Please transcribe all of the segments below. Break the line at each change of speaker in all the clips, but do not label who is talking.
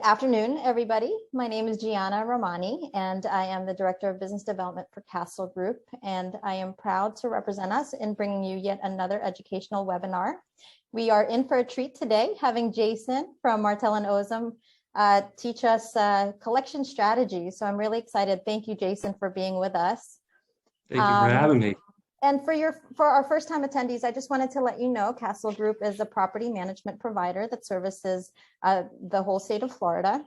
afternoon, everybody. My name is Gianna Romani, and I am the Director of Business Development for Castle Group, and I am proud to represent us in bringing you yet another educational webinar. We are in for a treat today, having Jason from Martel and Ozum teach us collection strategies. So I'm really excited. Thank you, Jason, for being with us.
Thank you for having me.
And for our first-time attendees, I just wanted to let you know Castle Group is a property management provider that services the whole state of Florida.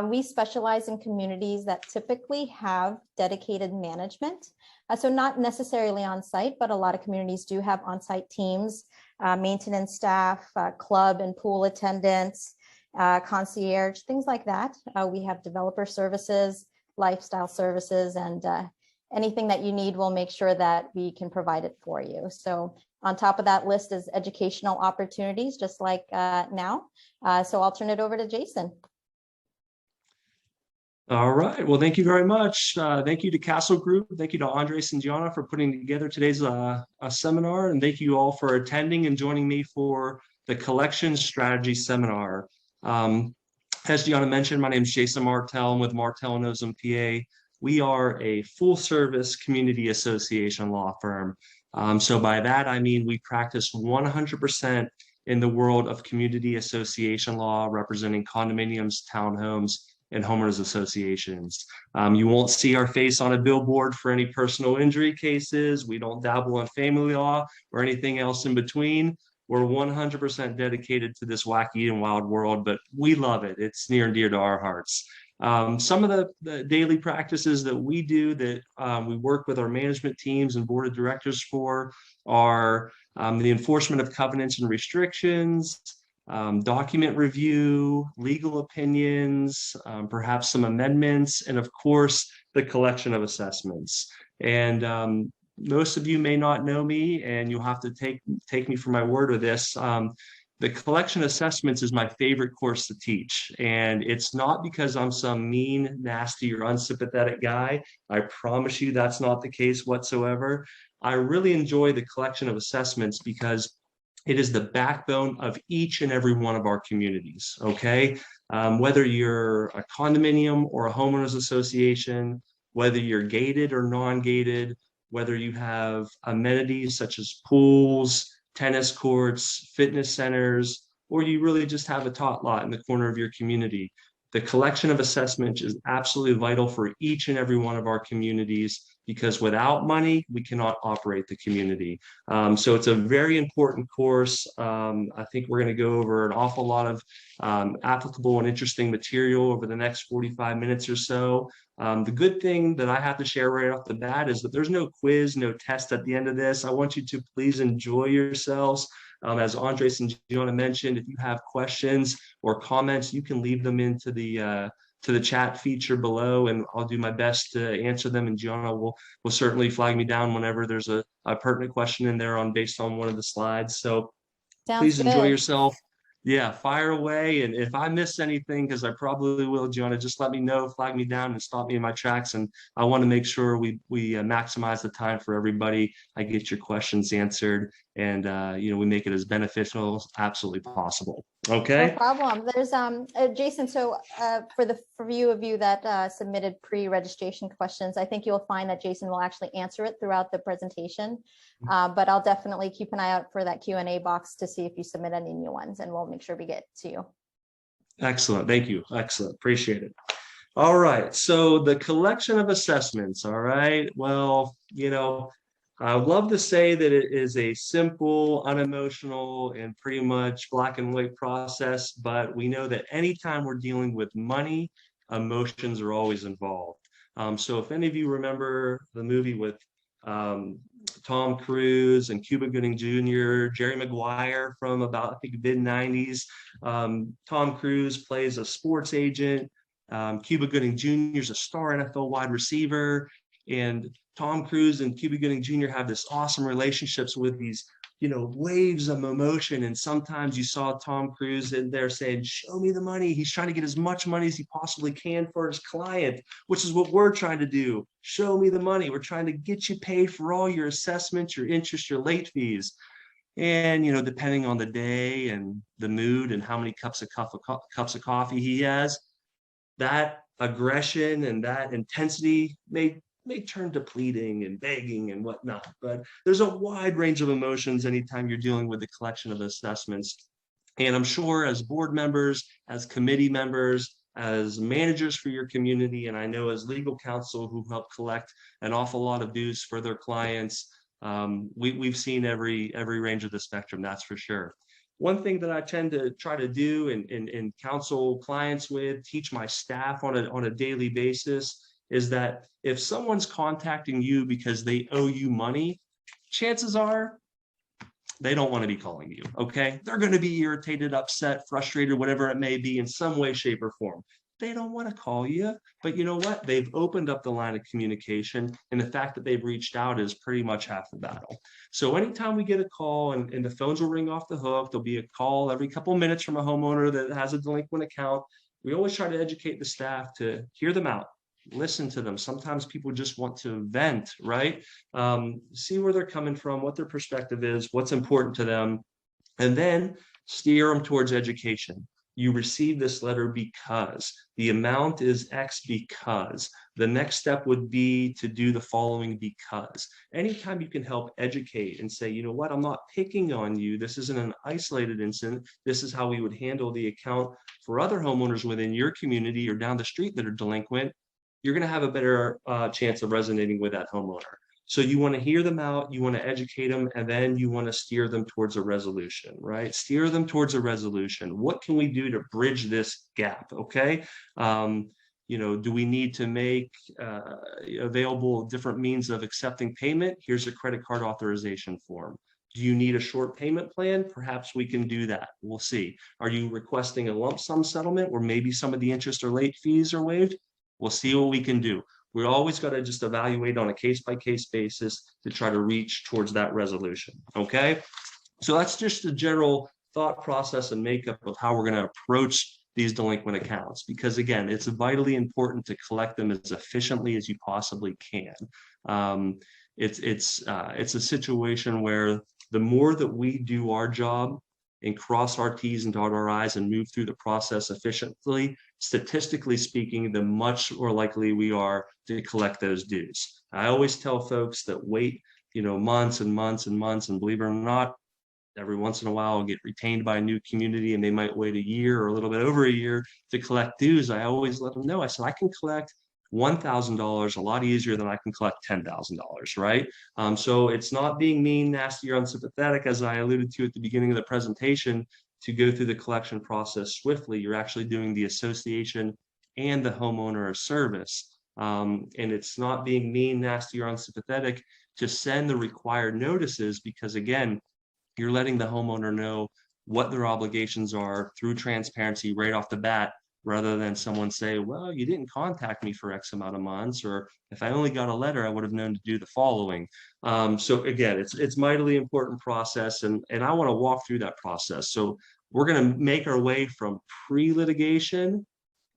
We specialize in communities that typically have dedicated management. So not necessarily on site, but a lot of communities do have on-site teams, maintenance staff, club and pool attendants, concierge, things like that. We have developer services, lifestyle services, and anything that you need, we'll make sure that we can provide it for you. So on top of that list is educational opportunities, just like now. So I'll turn it over to Jason.
All right. Well, thank you very much. Thank you to Castle Group. Thank you to Andres and Gianna for putting together today's seminar. And thank you all for attending and joining me for the Collection Strategy Seminar. As Gianna mentioned, my name is Jason Martel. I'm with Martel and Ozum, PA. We are a full-service community association law firm. So by that, I mean we practice 100% in the world of community association law, representing condominiums, townhomes, and homeowners associations. You won't see our face on a billboard for any personal injury cases. We don't dabble in family law or anything else in between. We're 100% dedicated to this wacky and wild world, but we love it. It's near and dear to our hearts. Some of the daily practices that we do that we work with our management teams and board of directors for are the enforcement of covenants and restrictions, document review, legal opinions, perhaps some amendments, and of course, the collection of assessments. And most of you may not know me, and you'll have to take me for my word with this. The collection assessments is my favorite course to teach. And it's not because I'm some mean, nasty, or unsympathetic guy. I promise you that's not the case whatsoever. I really enjoy the collection of assessments because it is the backbone of each and every one of our communities, okay? Whether you're a condominium or a homeowners association, whether you're gated or non-gated, whether you have amenities such as pools, tennis courts, fitness centers, or you really just have a tot lot in the corner of your community. The collection of assessments is absolutely vital for each and every one of our communities because without money, we cannot operate the community. So it's a very important course. I think we're going to go over an awful lot of applicable and interesting material over the next 45 minutes or so. The good thing that I have to share right off the bat is that there's no quiz, no test at the end of this. I want you to please enjoy yourselves. As Andres and Gianna mentioned, if you have questions or comments, you can leave them into the chat feature below, and I'll do my best to answer them. And Gianna will certainly flag me down whenever there's a pertinent question in there based on one of the slides. So please enjoy yourself. Yeah, fire away. And if I miss anything, because I probably will, Gianna, just let me know, flag me down and stop me in my tracks. And I want to make sure we maximize the time for everybody. I get your questions answered and, we make it as beneficial as absolutely possible. Okay.
No problem. There's Jason. So for few of you that submitted pre-registration questions, I think you'll find that Jason will actually answer it throughout the presentation. But I'll definitely keep an eye out for that Q&A box to see if you submit any new ones, and we'll make sure we get to you.
Excellent. Thank you. Excellent. Appreciate it. All right. So the collection of assessments. All right. Well, I would love to say that it is a simple, unemotional, and pretty much black and white process, but we know that anytime we're dealing with money, emotions are always involved. So if any of you remember the movie with Tom Cruise and Cuba Gooding Jr., Jerry Maguire from about, I think, mid-90s. Tom Cruise plays a sports agent. Cuba Gooding Jr. is a star NFL wide receiver. And Tom Cruise and Cuba Gooding Jr. have this awesome relationships with these, waves of emotion. And sometimes you saw Tom Cruise in there saying, show me the money. He's trying to get as much money as he possibly can for his client, which is what we're trying to do. Show me the money. We're trying to get you paid for all your assessments, your interest, your late fees. And, depending on the day and the mood and how many cups of coffee he has, that aggression and that intensity may turn to pleading and begging and whatnot. But there's a wide range of emotions anytime you're dealing with the collection of assessments. And I'm sure as board members, as committee members, as managers for your community, and I know as legal counsel who help collect an awful lot of dues for their clients, we've seen every range of the spectrum, that's for sure. One thing that I tend to try to do and counsel clients with, teach my staff on a daily basis, is that if someone's contacting you because they owe you money, chances are they don't want to be calling you, okay? They're going to be irritated, upset, frustrated, whatever it may be in some way, shape, or form. They don't want to call you, but you know what? They've opened up the line of communication, and the fact that they've reached out is pretty much half the battle. So anytime we get a call and the phones will ring off the hook, there'll be a call every couple of minutes from a homeowner that has a delinquent account. We always try to educate the staff to hear them out, listen to them. Sometimes people just want to vent, right? See where they're coming from, what their perspective is, what's important to them, and then steer them towards education. You receive this letter because the amount is X, because the next step would be to do the following because. Anytime you can help educate and say, you know what, I'm not picking on you. This isn't an isolated incident. This is how we would handle the account for other homeowners within your community or down the street that are delinquent. You're going to have a better chance of resonating with that homeowner. So you want to hear them out, you want to educate them, and then you want to steer them towards a resolution, right? Steer them towards a resolution. What can we do to bridge this gap, okay? Do we need to make available different means of accepting payment? Here's a credit card authorization form. Do you need a short payment plan? Perhaps we can do that. We'll see. Are you requesting a lump sum settlement where maybe some of the interest or late fees are waived? We'll see what we can do. We're always got to just evaluate on a case-by-case basis to try to reach towards that resolution, okay? So that's just a general thought process and makeup of how we're going to approach these delinquent accounts, because again, it's vitally important to collect them as efficiently as you possibly can. It's a situation where the more that we do our job and cross our T's and dot our I's and move through the process efficiently, statistically speaking, the much more likely we are to collect those dues. I always tell folks that wait, months and months and months, and believe it or not, every once in a while I'll get retained by a new community and they might wait a year or a little bit over a year to collect dues. I always let them know, I said, I can collect $1,000 a lot easier than I can collect $10,000, right? So it's not being mean, nasty, or unsympathetic, as I alluded to at the beginning of the presentation, to go through the collection process swiftly. You're actually doing the association and the homeowner a service. And it's not being mean, nasty, or unsympathetic to send the required notices, because again, you're letting the homeowner know what their obligations are through transparency right off the bat, rather than someone say, well, you didn't contact me for X amount of months, or if I only got a letter, I would have known to do the following. So again, it's mightily important process, and I want to walk through that process. So we're going to make our way from pre-litigation,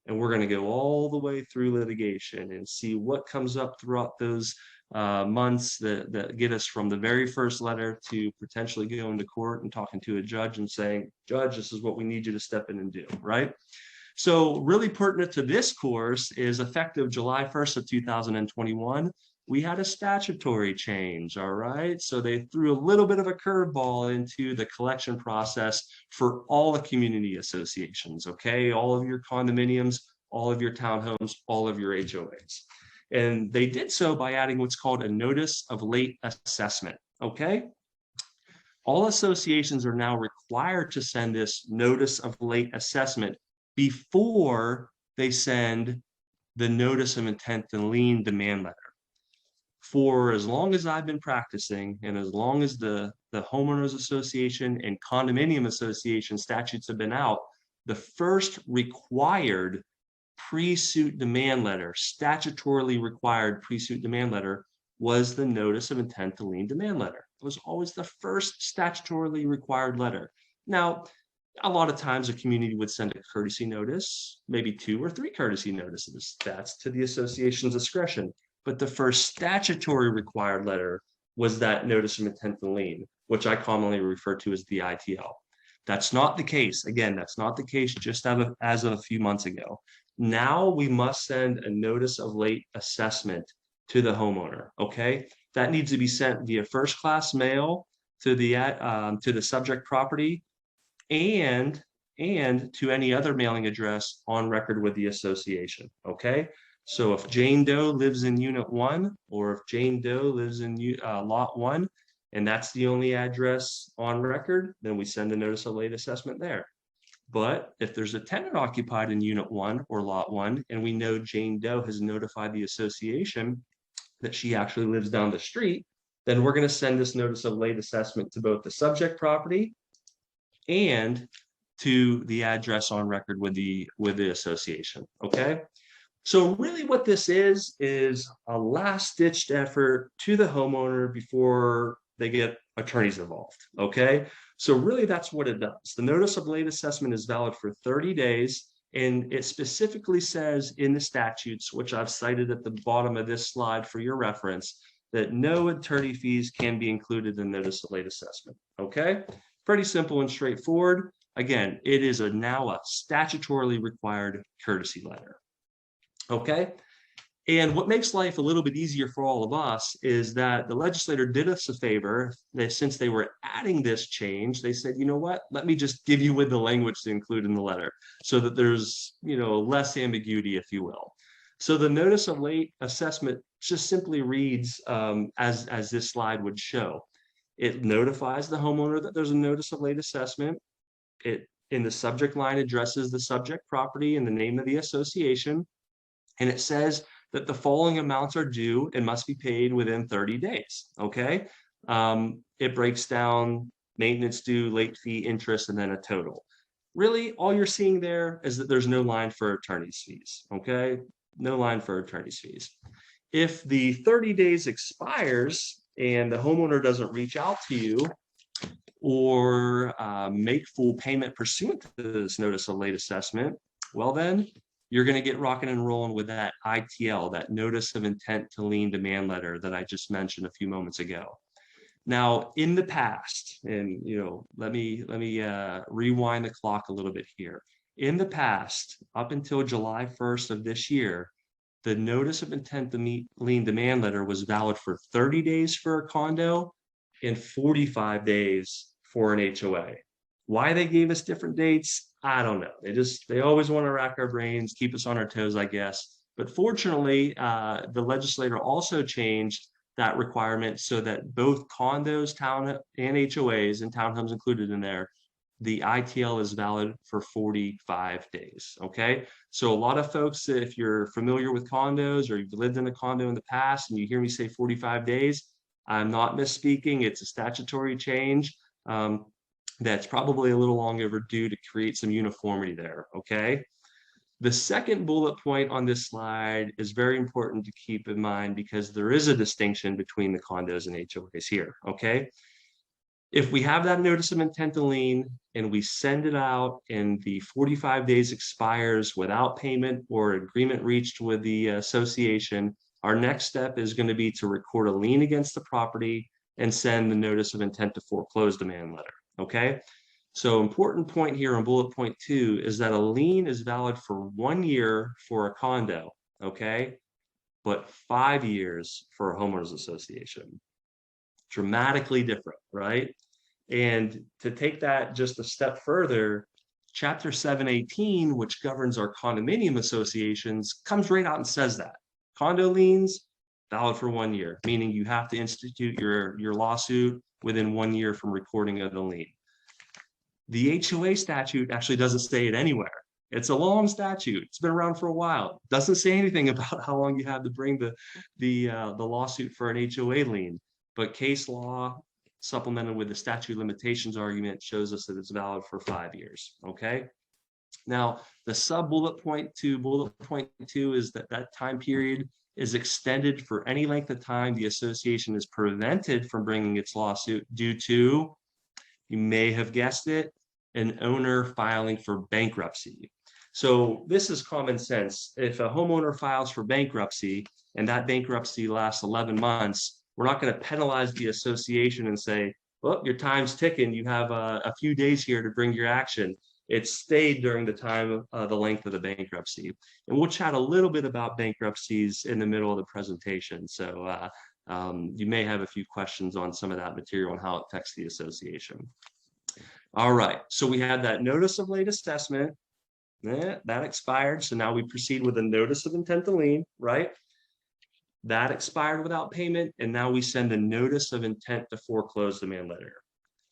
and we're going to go all the way through litigation and see what comes up throughout those months that get us from the very first letter to potentially going to court and talking to a judge and saying, Judge, this is what we need you to step in and do, right? So really pertinent to this course is effective July 1st of 2021, we had a statutory change, all right? So they threw a little bit of a curveball into the collection process for all the community associations, okay? All of your condominiums, all of your townhomes, all of your HOAs. And they did so by adding what's called a notice of late assessment, okay? All associations are now required to send this notice of late assessment before they send the notice of intent to lien demand letter. For as long as I've been practicing, and as long as the homeowners association and condominium association statutes have been out, the first required pre-suit demand letter, statutorily required pre-suit demand letter, was the notice of intent to lien demand letter. It was always the first statutorily required letter. Now, a lot of times a community would send a courtesy notice, maybe 2 or 3 courtesy notices. That's to the association's discretion. But the first statutory required letter was that notice of intent to lien. which I commonly refer to as the ITL. That's not the case. Again, that's not the case just as of a few months ago. Now we must send a notice of late assessment to the homeowner, okay? That needs to be sent via first-class mail to the subject property and to any other mailing address on record with the association, okay? So if Jane Doe lives in Unit 1, or if Jane Doe lives in Lot 1, and that's the only address on record, then we send a notice of late assessment there. But if there's a tenant occupied in Unit 1 or Lot 1, and we know Jane Doe has notified the association that she actually lives down the street, then we're going to send this notice of late assessment to both the subject property and to the address on record with the association, okay? So really what this is a last-ditched effort to the homeowner before they get attorneys involved, okay? So really that's what it does. The notice of late assessment is valid for 30 days, and it specifically says in the statutes, which I've cited at the bottom of this slide for your reference, that no attorney fees can be included in the notice of late assessment, okay? Pretty simple and straightforward. Again, it is now a statutorily required courtesy letter. Okay. And what makes life a little bit easier for all of us is that the legislator did us a favor that since they were adding this change, they said, you know what, let me just give you with the language to include in the letter so that there's, less ambiguity, if you will. So the notice of late assessment just simply reads as this slide would show. It notifies the homeowner that there's a notice of late assessment. It in the subject line addresses the subject property and the name of the association. And it says that the following amounts are due and must be paid within 30 days, okay? It breaks down maintenance due, late fee, interest, and then a total. Really, all you're seeing there is that there's no line for attorney's fees, okay? No line for attorney's fees. If the 30 days expires and the homeowner doesn't reach out to you or make full payment pursuant to this notice of late assessment, well then, you're going to get rocking and rolling with that ITL, that notice of intent to lien demand letter that I just mentioned a few moments ago. Now, in the past, and let me rewind the clock a little bit here. In the past, up until July 1st of this year, the notice of intent to lien demand letter was valid for 30 days for a condo and 45 days for an HOA. Why they gave us different dates, I don't know. They always want to rack our brains, keep us on our toes, I guess. But fortunately, the legislator also changed that requirement so that both condos, town and HOAs, and townhomes included in there, the ITL is valid for 45 days, okay? So a lot of folks, if you're familiar with condos or you've lived in a condo in the past and you hear me say 45 days, I'm not misspeaking. It's a statutory change. That's probably a little long overdue to create some uniformity there, okay? The second bullet point on this slide is very important to keep in mind because there is a distinction between the condos and HOAs here, okay? If we have that notice of intent to lien and we send it out and the 45 days expires without payment or agreement reached with the association, our next step is going to be to record a lien against the property and send the notice of intent to foreclose demand letter. Okay, so important point here on bullet point 2 is that a lien is valid for 1 year for a condo, okay, but 5 years for a homeowners association. Dramatically different, right? And to take that just a step further, Chapter 718, which governs our condominium associations, comes right out and says that condo liens valid for 1 year, meaning you have to institute your lawsuit within 1 year from recording of the lien. The HOA statute actually doesn't say it anywhere. It's a long statute. It's been around for a while. It doesn't say anything about how long you have to bring the lawsuit for an HOA lien. But case law, supplemented with the statute of limitations argument, shows us that it's valid for 5 years. Okay. Now, the sub bullet point 2 is that time period is extended for any length of time the association is prevented from bringing its lawsuit due to, you may have guessed it, an owner filing for bankruptcy. So this is common sense. If a homeowner files for bankruptcy and that bankruptcy lasts 11 months, we're not going to penalize the association and say, well, your time's ticking. You have a few days here to bring your action. It stayed during the time, the length of the bankruptcy. And we'll chat a little bit about bankruptcies in the middle of the presentation. So you may have a few questions on some of that material and how it affects the association. All right, so we had that notice of late assessment. That expired. So now we proceed with a notice of intent to lien, right? That expired without payment. And now we send a notice of intent to foreclose demand letter.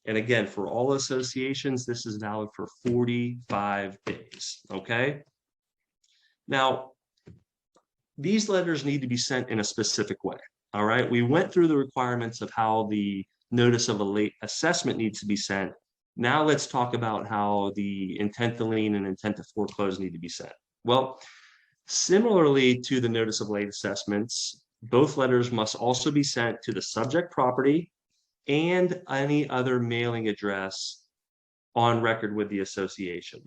And again, for all associations, this is valid for 45 days, okay? Now, these letters need to be sent in a specific way, all right? We went through the requirements of how the notice of a late assessment needs to be sent. Now let's talk about how the intent to lien and intent to foreclose need to be sent. Well, similarly to the notice of late assessments, both letters must also be sent to the subject property and any other mailing address on record with the association.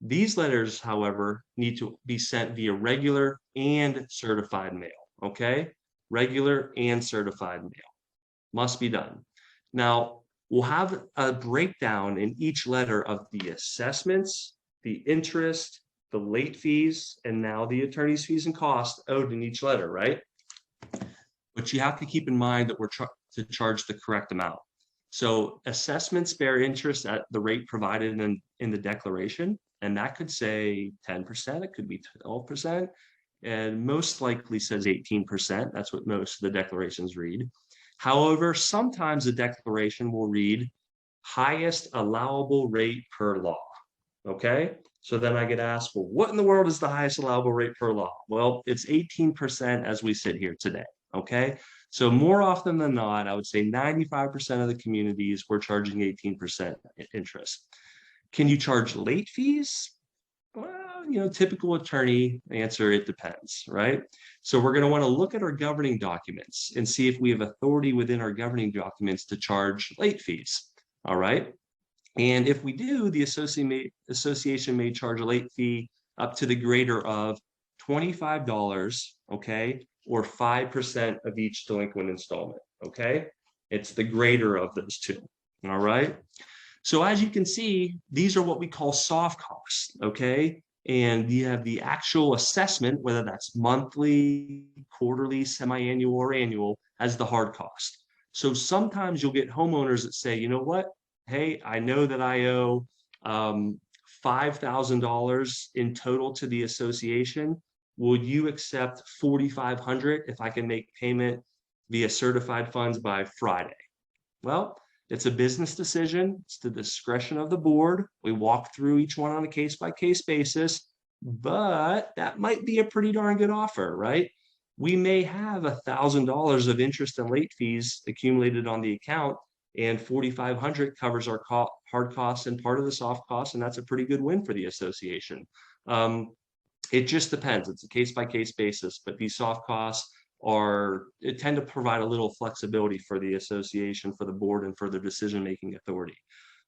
These letters, however, need to be sent via regular and certified mail, okay? Regular and certified mail must be done. Now, we'll have a breakdown in each letter of the assessments, the interest, the late fees, and now the attorney's fees and costs owed in each letter, right? But you have to keep in mind that we're to charge the correct amount. So assessments bear interest at the rate provided in the declaration, and that could say 10%, it could be 12%, and most likely says 18%. That's what most of the declarations read. However, sometimes the declaration will read highest allowable rate per law, okay? So then I get asked, well, what in the world is the highest allowable rate per law? Well, it's 18% as we sit here today, okay? So more often than not, I would say 95% of the communities we're charging 18% interest. Can you charge late fees? Well, typical attorney answer, it depends, right? So we're going to want to look at our governing documents and see if we have authority within our governing documents to charge late fees, all right? And if we do, the association may charge a late fee up to the greater of $25, okay, or 5% of each delinquent installment, okay? It's the greater of those two, all right? So as you can see, these are what we call soft costs, okay? And you have the actual assessment, whether that's monthly, quarterly, semi-annual, or annual, as the hard cost. So sometimes you'll get homeowners that say, you know what? Hey, I know that I owe $5,000 in total to the association. Will you accept $4,500 if I can make payment via certified funds by Friday? Well, it's a business decision. It's the discretion of the board. We walk through each one on a case-by-case basis, but that might be a pretty darn good offer, right? We may have $1,000 of interest and late fees accumulated on the account, and $4,500 covers our hard costs and part of the soft costs, and that's a pretty good win for the association. It just depends. It's a case-by-case basis, but these soft costs tend to provide a little flexibility for the association, for the board, and for the decision-making authority.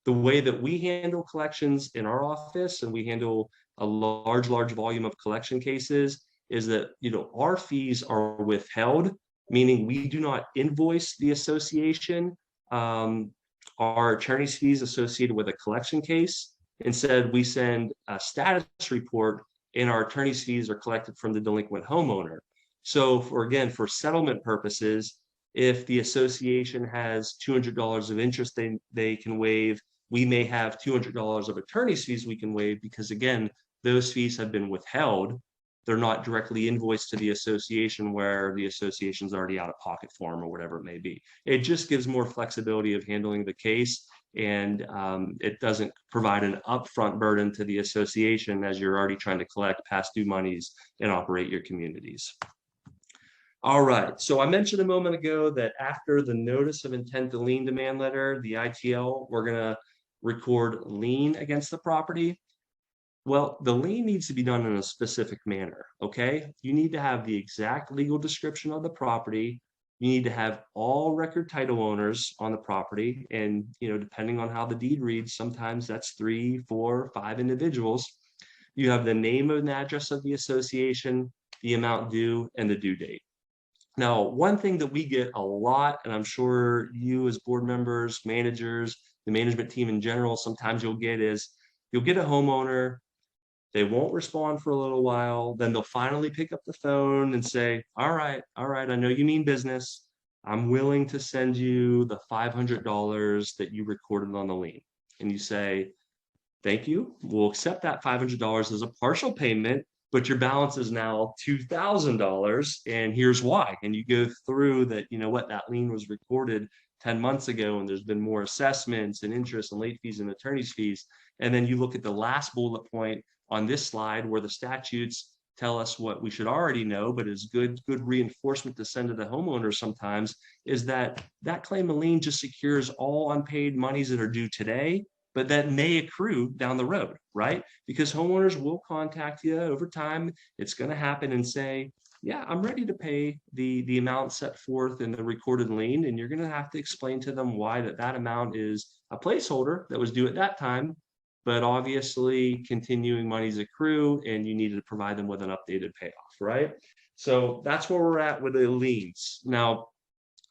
The way that we handle collections in our office, and we handle a large volume of collection cases, is that our fees are withheld, meaning we do not invoice the association our attorney's fees associated with a collection case. Instead, we send a status report, and our attorney's fees are collected from the delinquent homeowner. So for settlement purposes, if the association has $200 of interest they can waive, we may have $200 of attorney's fees we can waive, because again, those fees have been withheld. They're not directly invoiced to the association where the association's already out of pocket for them or whatever it may be. It just gives more flexibility of handling the case, and it doesn't provide an upfront burden to the association as you're already trying to collect past due monies and operate your communities. All right, so I mentioned a moment ago that after the notice of intent to lien demand letter, the ITL, we're gonna record lien against the property. Well, the lien needs to be done in a specific manner, okay? You need to have the exact legal description of the property. You need to have all record title owners on the property, and depending on how the deed reads, sometimes that's 3, 4, 5 individuals. You have the name and address of the association, the amount due, and the due date. Now, one thing that we get a lot, and I'm sure you as board members, managers, the management team in general, sometimes you'll get you'll get a homeowner, they won't respond for a little while, then they'll finally pick up the phone and say, all right, I know you mean business. I'm willing to send you the $500 that you recorded on the lien. And you say, thank you. We'll accept that $500 as a partial payment, but your balance is now $2,000. And here's why. And you go through that, you know what, that lien was recorded 10 months ago, and there's been more assessments and interest and late fees and attorney's fees. And then you look at the last bullet point on this slide where the statutes tell us what we should already know, but is good reinforcement to send to the homeowner sometimes, is that that claim of lien just secures all unpaid monies that are due today, but that may accrue down the road, right? Because homeowners will contact you over time. It's going to happen and say, yeah, I'm ready to pay the amount set forth in the recorded lien. And you're going to have to explain to them why that amount is a placeholder that was due at that time, but obviously continuing monies accrue and you need to provide them with an updated payoff, right? So that's where we're at with the liens. Now,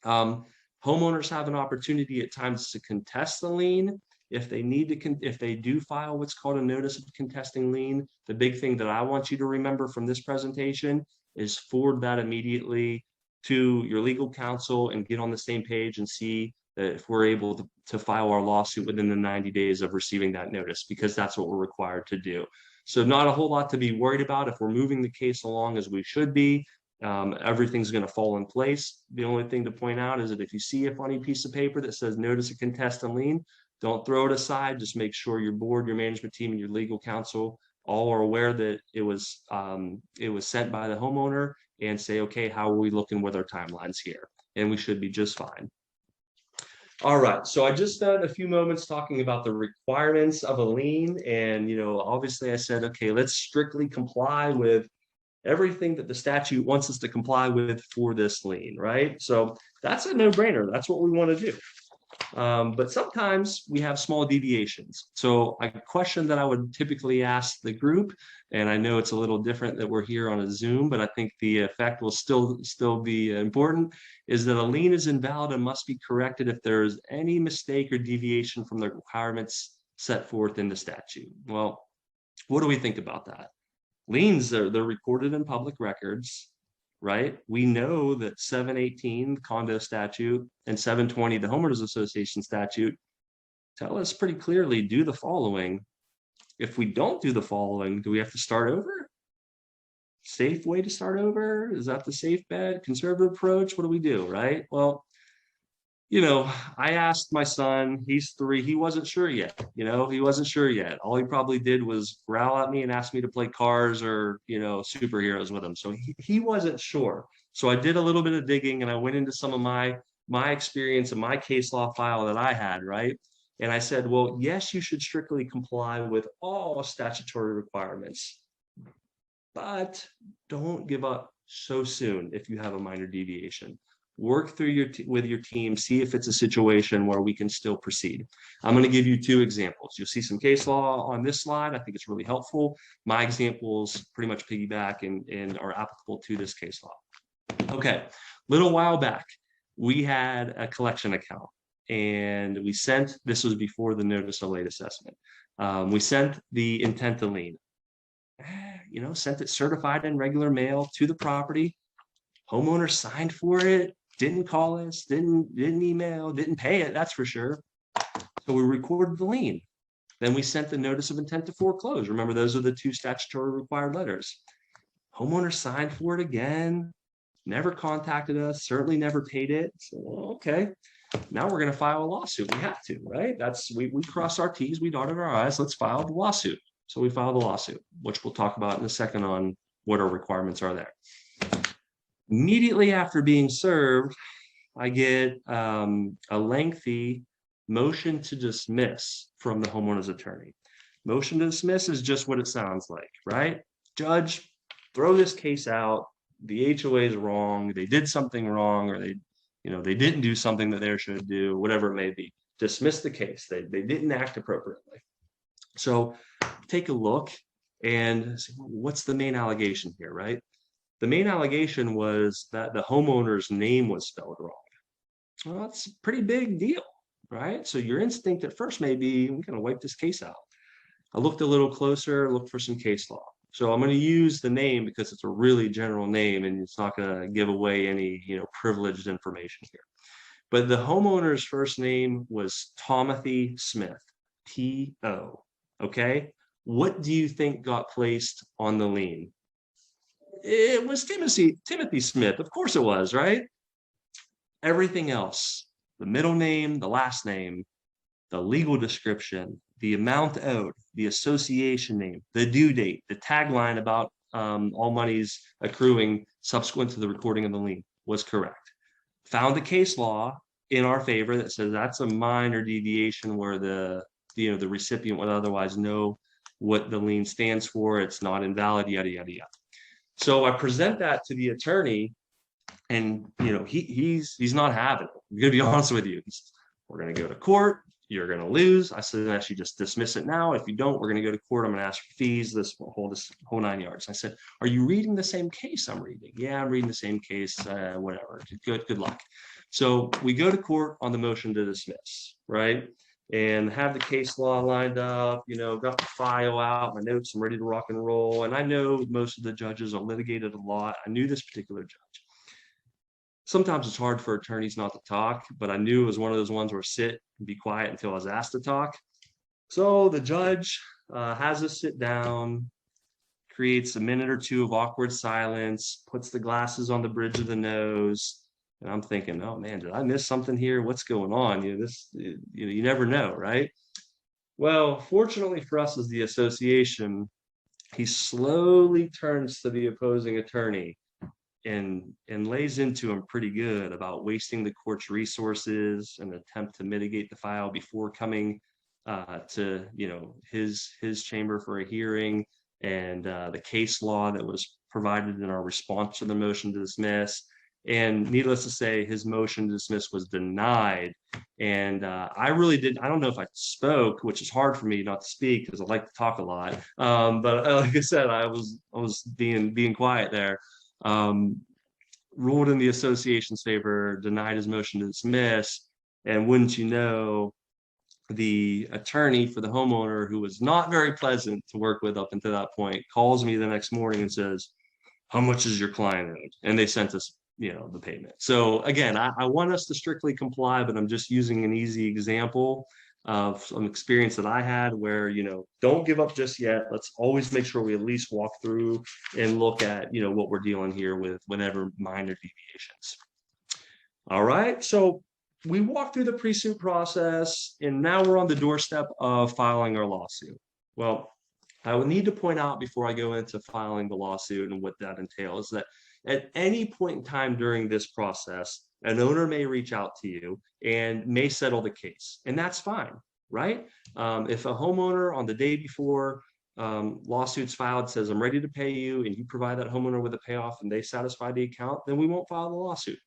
homeowners have an opportunity at times to contest the lien. If they need to, if they do file what's called a notice of contesting lien, the big thing that I want you to remember from this presentation is forward that immediately to your legal counsel and get on the same page and see that if we're able to file our lawsuit within the 90 days of receiving that notice, because that's what we're required to do. So not a whole lot to be worried about. If we're moving the case along as we should be, everything's going to fall in place. The only thing to point out is that if you see a funny piece of paper that says notice of contest and lien, don't throw it aside. Just make sure your board, your management team, and your legal counsel all are aware that it was sent by the homeowner, and say, okay, how are we looking with our timelines here? And we should be just fine. All right, so I just spent a few moments talking about the requirements of a lien, and obviously I said, okay, let's strictly comply with everything that the statute wants us to comply with for this lien, right? So that's a no-brainer. That's what we want to do. But sometimes we have small deviations. So a question that I would typically ask the group, and I know it's a little different that we're here on a Zoom, but I think the effect will still be important, is that a lien is invalid and must be corrected if there is any mistake or deviation from the requirements set forth in the statute. Well, what do we think about that? Liens, they're recorded in public records, right? We know that 718 condo statute and 720 the homeowners association statute tell us pretty clearly, do the following. If we don't do the following, do we have to start over? Safe way to start over? Is that the safe bet? Conservative approach? What do we do, right? Well, I asked my son, he's 3, he wasn't sure yet. He wasn't sure yet. All he probably did was growl at me and ask me to play cars or, superheroes with him. So he wasn't sure. So I did a little bit of digging and I went into some of my experience and my case law file that I had, right? And I said, well, yes, you should strictly comply with all statutory requirements, but don't give up so soon if you have a minor deviation. Work through with your team, see if it's a situation where we can still proceed. I'm going to give you 2 examples. You'll see some case law on this slide. I think it's really helpful. My examples pretty much piggyback and are applicable to this case law. Okay, a little while back, we had a collection account and we sent, this was before the notice of late assessment. We sent the intent to lien, sent it certified in regular mail to the property. Homeowner signed for it, didn't call us, didn't email, didn't pay it, that's for sure. So we recorded the lien. Then we sent the notice of intent to foreclose. Remember, those are the 2 statutory required letters. Homeowner signed for it again, never contacted us, certainly never paid it. So, okay, now we're going to file a lawsuit. We have to, right? We cross our T's, we dotted our I's, let's file the lawsuit. So we filed a lawsuit, which we'll talk about in a second on what our requirements are there. Immediately after being served, I get a lengthy motion to dismiss from the homeowner's attorney. Motion to dismiss is just what it sounds like, right? Judge, throw this case out. The HOA is wrong. They did something wrong, or they didn't do something that they should do, whatever it may be. Dismiss the case. They didn't act appropriately. So take a look and see, what's the main allegation here, right? The main allegation was that the homeowner's name was spelled wrong. Well, that's a pretty big deal, right? So your instinct at first may be, I'm going to wipe this case out. I looked a little closer, looked for some case law. So I'm going to use the name because it's a really general name and it's not going to give away any, privileged information here. But the homeowner's first name was Tomothy Smith, T-O. Okay. What do you think got placed on the lien? It was Timothy Smith. Of course it was, right? Everything else, the middle name, the last name, the legal description, the amount owed, the association name, the due date, the tagline about all monies accruing subsequent to the recording of the lien was correct. Found a case law in our favor that says that's a minor deviation where the recipient would otherwise know what the lien stands for. It's not invalid, yada, yada, yada. So I present that to the attorney and, he's not having it. I'm going to be honest with you. We're going to go to court. You're going to lose. I said, actually, just dismiss it now. If you don't, we're going to go to court. I'm going to ask for fees, this whole 9 yards. I said, are you reading the same case I'm reading? Yeah, I'm reading the same case, whatever. Good luck. So we go to court on the motion to dismiss, right? And have the case law lined up, got the file out, my notes, I'm ready to rock and roll. And I know most of the judges are litigated a lot. I knew this particular judge. Sometimes it's hard for attorneys not to talk, but I knew it was one of those ones where sit and be quiet until I was asked to talk. So the judge has us sit down, creates a minute or two of awkward silence, puts the glasses on the bridge of the nose. And I'm thinking, oh man, did I miss something here? What's going on? You never know, right? Well, fortunately for us as the association, he slowly turns to the opposing attorney and lays into him pretty good about wasting the court's resources and attempt to mitigate the file before coming to his chamber for a hearing, and the case law that was provided in our response to the motion to dismiss. And needless to say, his motion to dismiss was denied. And I don't know if I spoke, which is hard for me not to speak because I like to talk a lot. But like I said, I was being quiet there. Ruled in the association's favor, denied his motion to dismiss. And wouldn't you know, the attorney for the homeowner, who was not very pleasant to work with up until that point, calls me the next morning and says, how much is your client owed? And they sent us the payment. So again, I want us to strictly comply, but I'm just using an easy example of some experience that I had where, don't give up just yet. Let's always make sure we at least walk through and look at, what we're dealing here with whenever minor deviations. All right. So we walked through the pre-suit process and now we're on the doorstep of filing our lawsuit. Well, I would need to point out before I go into filing the lawsuit and what that entails that at any point in time during this process, an owner may reach out to you and may settle the case, and that's fine, right? If a homeowner on the day before lawsuit's filed says, I'm ready to pay you, and you provide that homeowner with a payoff and they satisfy the account, then we won't file the lawsuit.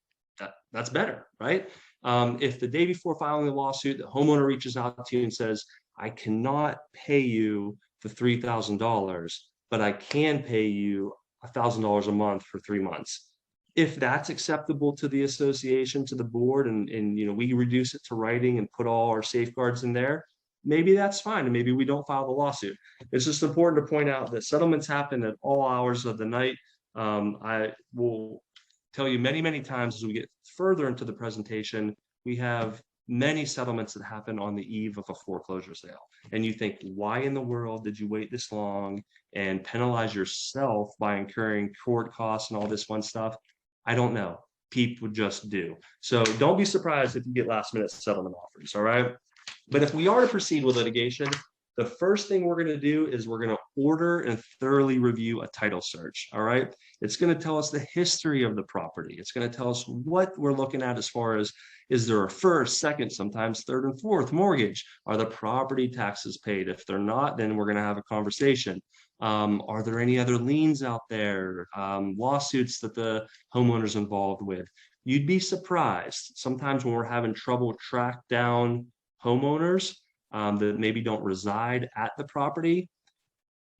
That's better, right? If the day before filing the lawsuit, the homeowner reaches out to you and says, I cannot pay you the $3,000, but I can pay you $1,000 a month for 3 months. If that's acceptable to the association, to the board, and we reduce it to writing and put all our safeguards in there, maybe that's fine, and maybe we don't file the lawsuit. It's just important to point out that settlements happen at all hours of the night. I will tell you many, many times as we get further into the presentation, we have many settlements that happen on the eve of a foreclosure sale. And you think, why in the world did you wait this long and penalize yourself by incurring court costs and all this fun stuff? I don't know. People just do. So don't be surprised if you get last minute settlement offers, all right? But if we are to proceed with litigation, the first thing we're going to do is we're going to order and thoroughly review a title search, all right? It's going to tell us the history of the property. It's going to tell us what we're looking at as far as, is there a first, second, sometimes third and fourth mortgage? Are the property taxes paid? If they're not, then we're going to have a conversation. Are there any other liens out there? Lawsuits that the homeowner's involved with? You'd be surprised. Sometimes when we're having trouble track down homeowners that maybe don't reside at the property,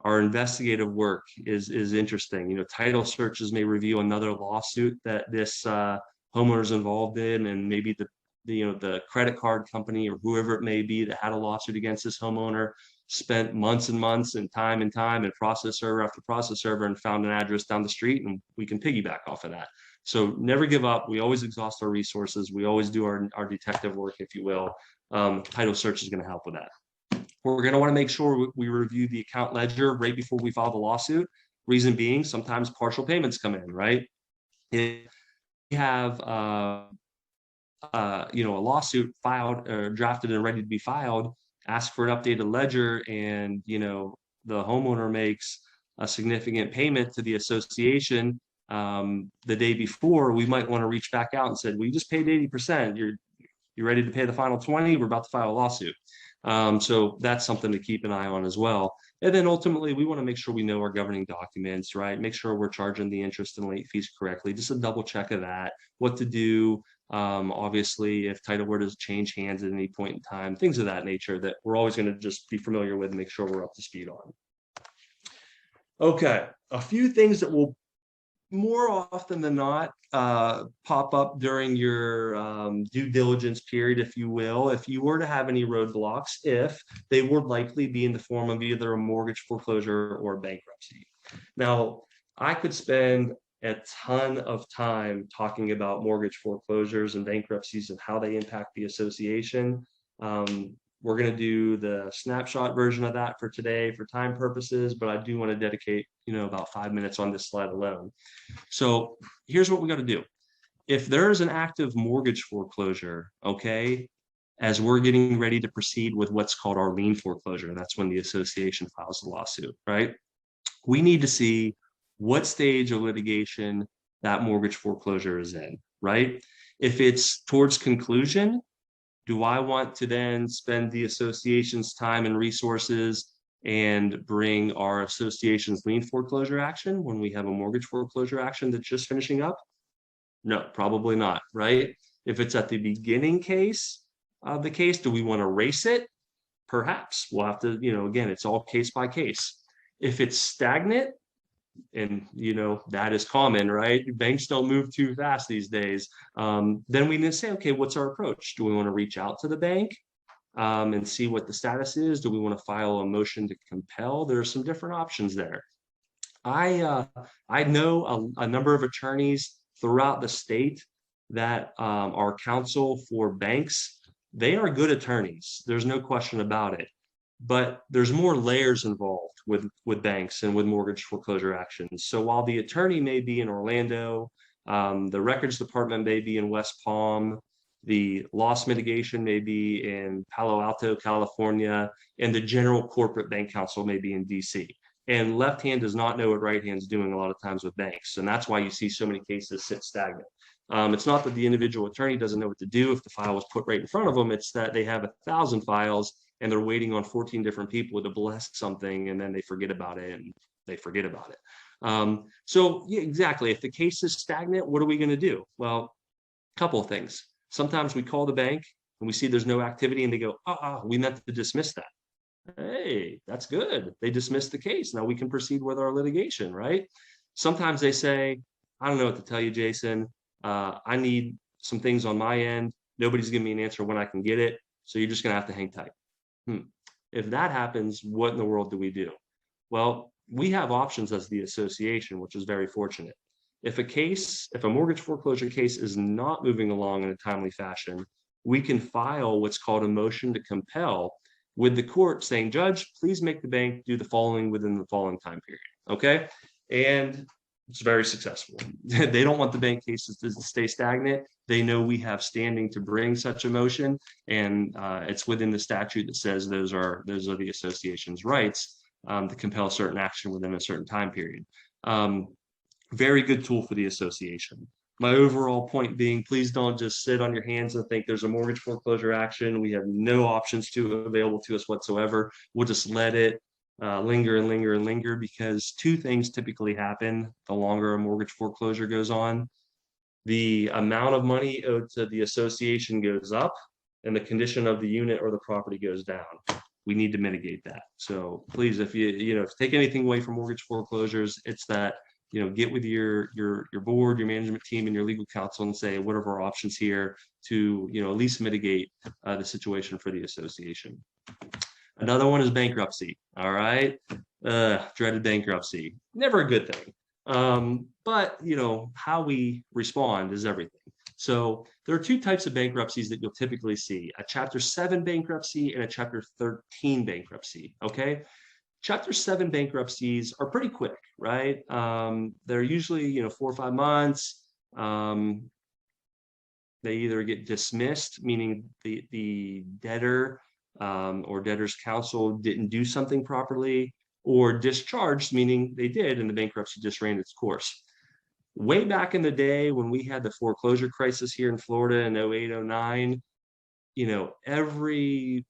Our investigative work is interesting. You know, title searches may review another lawsuit that this homeowner is involved in, and maybe the credit card company or whoever it may be that had a lawsuit against this homeowner spent months and months and time and process server after process server and found an address down the street, and we can piggyback off of that. So never give up. We always exhaust our resources. We always do our detective work, if you will. Title search is going to help with that. We're going to want to make sure we review the account ledger right before we file the lawsuit. Reason being, sometimes partial payments come in, right? If we have a lawsuit filed or drafted and ready to be filed, ask for an updated ledger, and the homeowner makes a significant payment to the association the day before, we might want to reach back out and say, "We just paid 80%. You're ready to pay the final 20? We're about to file a lawsuit." So that's something to keep an eye on as well. And then ultimately, we want to make sure we know our governing documents, right? Make sure we're charging the interest and late fees correctly. Just a double check of that, what to do. Obviously, if title were to change hands at any point in time, things of that nature that we're always going to just be familiar with and make sure we're up to speed on. Okay, a few things that will more often than not pop up during your due diligence period, if you will, if you were to have any roadblocks, if they would likely be in the form of either a mortgage foreclosure or bankruptcy. Now, I could spend a ton of time talking about mortgage foreclosures and bankruptcies and how they impact the association. We're going to do the snapshot version of that for today for time purposes, but I do want to dedicate, about 5 minutes on this slide alone. So here's what we got to do. If there is an active mortgage foreclosure, okay, as we're getting ready to proceed with what's called our lien foreclosure, that's when the association files the lawsuit, right? We need to see what stage of litigation that mortgage foreclosure is in, right? If it's towards conclusion, do I want to then spend the association's time and resources and bring our association's lien foreclosure action when we have a mortgage foreclosure action that's just finishing up? No, probably not, right? If it's at the beginning case of the case, do we want to race it? Perhaps. We'll have to, again, it's all case by case. If it's stagnant, and that is common, right? Banks don't move too fast these days. Then we need to say, okay, what's our approach? Do we want to reach out to the bank and see what the status is? Do we want to file a motion to compel? There are some different options there. I know a number of attorneys throughout the state that are counsel for banks. They are good attorneys. There's no question about it. But there's more layers involved with banks and with mortgage foreclosure actions. So while the attorney may be in Orlando, the records department may be in West Palm, the loss mitigation may be in Palo Alto, California, and the general corporate bank counsel may be in DC. And left hand does not know what right hand's doing a lot of times with banks. And that's why you see so many cases sit stagnant. It's not that the individual attorney doesn't know what to do if the file was put right in front of them. It's that they have 1,000 files and they're waiting on 14 different people to bless something, and then they forget about it, So yeah, exactly. If the case is stagnant, what are we going to do? Well, a couple of things. Sometimes we call the bank and we see there's no activity and they go, we meant to dismiss that. Hey, that's good. They dismissed the case. Now we can proceed with our litigation, right? Sometimes they say, I don't know what to tell you, Jason. I need some things on my end. Nobody's giving me an answer when I can get it. So you're just going to have to hang tight. If that happens, what in the world do we do? Well, we have options as the association, which is very fortunate. If a mortgage foreclosure case is not moving along in a timely fashion, we can file what's called a motion to compel with the court saying, Judge, please make the bank do the following within the following time period. Okay. And it's very successful. They don't want the bank cases to stay stagnant. They know we have standing to bring such a motion, and it's within the statute that says those are the association's rights to compel certain action within a certain time period. Very good tool for the association. My overall point being, please don't just sit on your hands and think there's a mortgage foreclosure action. We have no options available to us whatsoever. We'll just let it linger and linger and linger, because two things typically happen the longer a mortgage foreclosure goes on. The amount of money owed to the association goes up and the condition of the unit or the property goes down. we need to mitigate that. So please, if you take anything away from mortgage foreclosures, it's that, get with your board, your management team, and your legal counsel and say, what are our options here to, at least mitigate the situation for the association. Another one is bankruptcy. All right. Dreaded bankruptcy. Never a good thing. But how we respond is everything. So there are two types of bankruptcies that you'll typically see: a Chapter 7 bankruptcy and a Chapter 13 bankruptcy. Okay. Chapter 7 bankruptcies are pretty quick, right? They're usually 4 or 5 months. They either get dismissed, meaning the debtor or debtor's counsel didn't do something properly, or discharged, meaning they did, and the bankruptcy just ran its course. Way back in the day when we had the foreclosure crisis here in Florida in 08, 09, every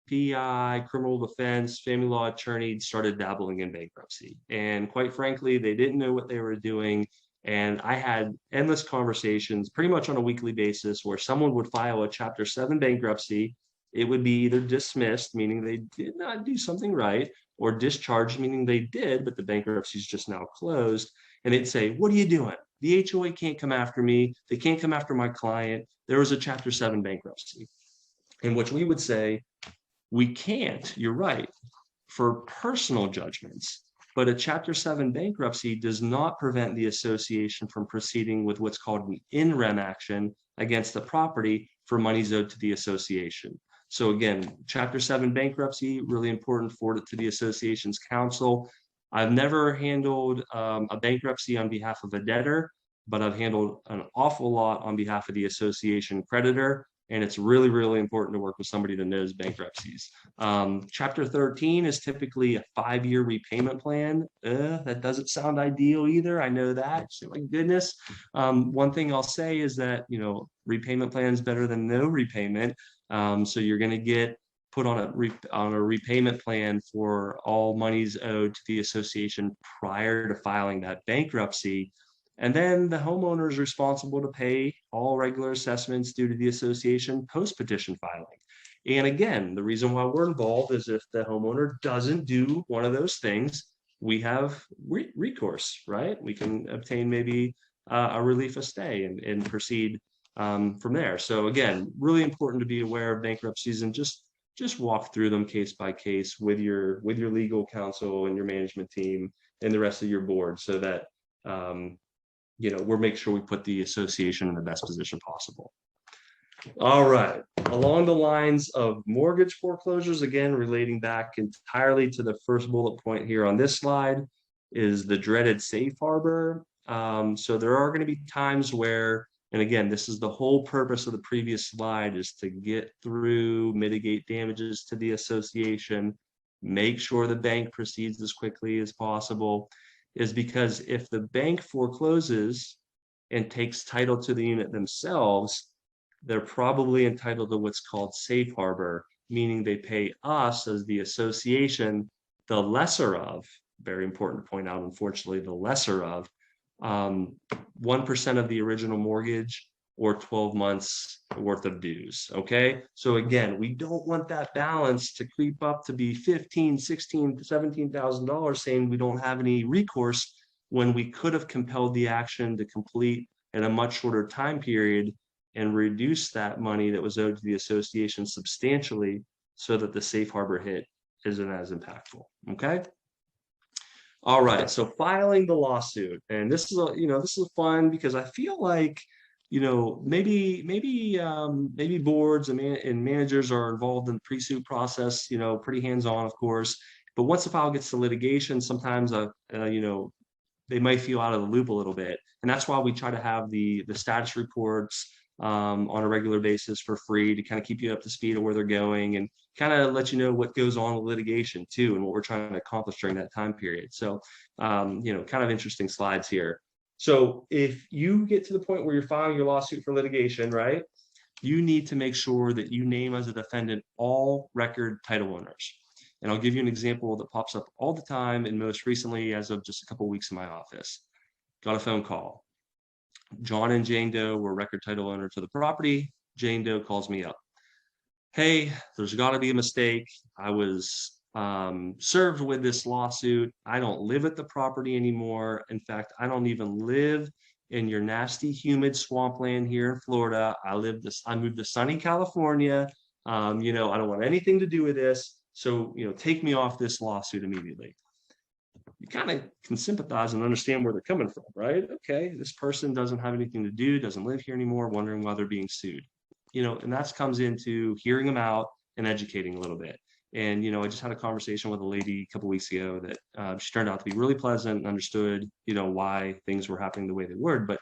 PI, criminal defense, family law attorney started dabbling in bankruptcy. And quite frankly, they didn't know what they were doing. And I had endless conversations pretty much on a weekly basis where someone would file a Chapter 7 bankruptcy. It would be either dismissed, meaning they did not do something right, or discharged, meaning they did, but the bankruptcy is just now closed. And they'd say, what are you doing? The HOA can't come after me. They can't come after my client. There was a Chapter 7 bankruptcy. In which we would say, we can't, you're right, for personal judgments. But a Chapter 7 bankruptcy does not prevent the association from proceeding with what's called an in rem action against the property for monies owed to the association. So again, Chapter 7 bankruptcy, really important forward to the association's counsel. I've never handled a bankruptcy on behalf of a debtor, but I've handled an awful lot on behalf of the association creditor. And it's really, really important to work with somebody that knows bankruptcies. Chapter 13 is typically a 5-year repayment plan. That doesn't sound ideal either. I know that. So, my goodness. One thing I'll say is that, repayment plan is better than no repayment. So you're going to get put on a repayment plan for all monies owed to the association prior to filing that bankruptcy. And then the homeowner is responsible to pay all regular assessments due to the association post-petition filing. And again, the reason why we're involved is if the homeowner doesn't do one of those things, we have recourse, right? We can obtain maybe a relief of stay and proceed from there. So again, really important to be aware of bankruptcies and just walk through them case by case with your legal counsel and your management team and the rest of your board, so that we'll make sure we put the association in the best position possible. All right. Along the lines of mortgage foreclosures, again, relating back entirely to the first bullet point here on this slide, is the dreaded safe harbor. So there are going to be times where, and again, this is the whole purpose of the previous slide, is to get through, mitigate damages to the association, make sure the bank proceeds as quickly as possible, is because if the bank forecloses and takes title to the unit themselves, they're probably entitled to what's called safe harbor, meaning they pay us as the association the lesser of, very important to point out, unfortunately, the lesser of 1% of the original mortgage or 12 months worth of dues. Okay. So again, we don't want that balance to creep up to be $15,000, $16,000, $17,000, saying we don't have any recourse when we could have compelled the action to complete in a much shorter time period and reduce that money that was owed to the association substantially, so that the safe harbor hit isn't as impactful. Okay. All right. So filing the lawsuit, and this is fun because I feel like, maybe boards and managers are involved in the pre-suit process, pretty hands-on, of course. But once the file gets to litigation, sometimes, they might feel out of the loop a little bit. And that's why we try to have the status reports on a regular basis for free, to kind of keep you up to speed of where they're going and kind of let you know what goes on with litigation too, and what we're trying to accomplish during that time period. So, kind of interesting slides here. So if you get to the point where you're filing your lawsuit for litigation, right, you need to make sure that you name as a defendant all record title owners. And I'll give you an example that pops up all the time, and most recently, as of just a couple of weeks in my office, got a phone call. John and Jane Doe were record title owner to the property. Jane Doe calls me up. hey, there's got to be a mistake. I was served with this lawsuit. I don't live at the property anymore. In fact, I don't even live in your nasty, humid swampland here in Florida. I moved to sunny California. You know, I don't want anything to do with this. So, you know, take me off this lawsuit immediately. You kind of can sympathize and understand where they're coming from, right? Okay, this person doesn't have anything to do, doesn't live here anymore, wondering why they're being sued. You know, and that comes into hearing them out and educating a little bit. And, you know, I just had a conversation with a lady a couple weeks ago that she turned out to be really pleasant and understood, you know, why things were happening the way they were. But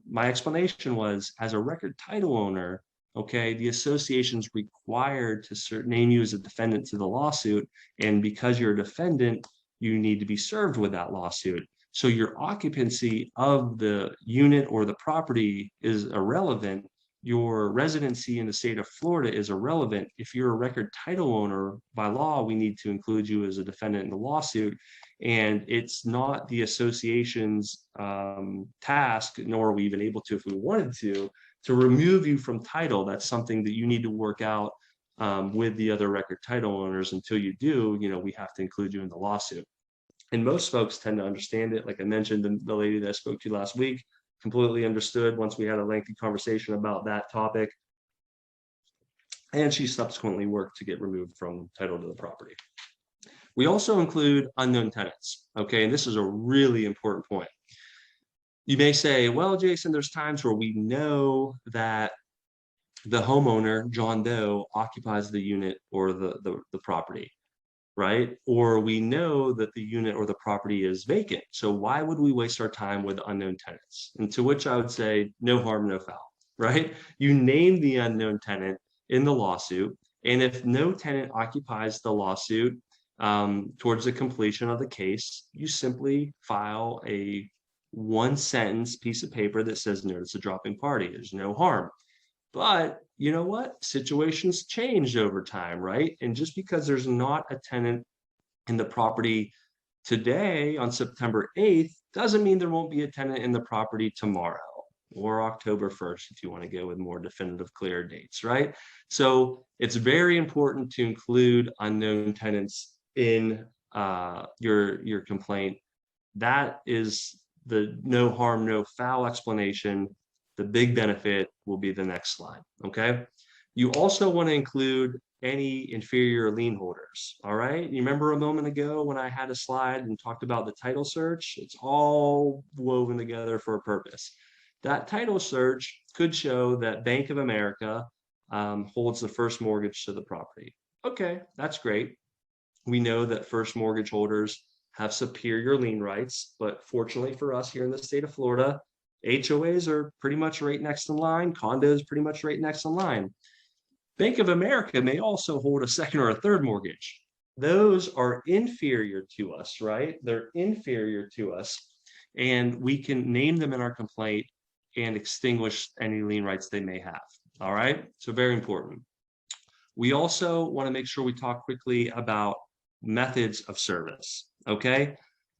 my explanation was, as a record title owner, okay, the association's required to name you as a defendant to the lawsuit. And because you're a defendant, you need to be served with that lawsuit. So your occupancy of the unit or the property is irrelevant. Your residency in the state of Florida is irrelevant. If you're a record title owner, by law, we need to include you as a defendant in the lawsuit. And it's not the association's task, nor are we even able to, if we wanted to remove you from title. That's something that you need to work out with the other record title owners. Until you do, you know, we have to include you in the lawsuit. And most folks tend to understand it. Like I mentioned, the lady that I spoke to last week completely understood once we had a lengthy conversation about that topic. And she subsequently worked to get removed from title to the property. We also include unknown tenants. Okay, and this is a really important point. You may say, well, Jason, there's times where we know that the homeowner, John Doe, occupies the unit or the property, right? Or we know that the unit or the property is vacant. So why would we waste our time with unknown tenants? And to which I would say, no harm, no foul, right? You name the unknown tenant in the lawsuit. And if no tenant occupies the lawsuit towards the completion of the case, you simply file a one sentence piece of paper that says notice of dropping party. There's no harm. But you know what? Situations change over time, right? And just because there's not a tenant in the property today on September 8th doesn't mean there won't be a tenant in the property tomorrow or October 1st, if you want to go with more definitive, clear dates, right? So it's very important to include unknown tenants in your complaint. That is the no harm, no foul explanation. The big benefit will be the next slide, okay? You also want to include any inferior lien holders, all right? You remember a moment ago when I had a slide and talked about the title search? It's all woven together for a purpose. That title search could show that Bank of America holds the first mortgage to the property. Okay, that's great. We know that first mortgage holders have superior lien rights, but fortunately for us here in the state of Florida, HOAs are pretty much right next in line. Condos pretty much right next in line. Bank of America may also hold a second or a third mortgage. Those are inferior to us, right? They're inferior to us, and we can name them in our complaint and extinguish any lien rights they may have. All right, so very important. We also want to make sure we talk quickly about methods of service, okay?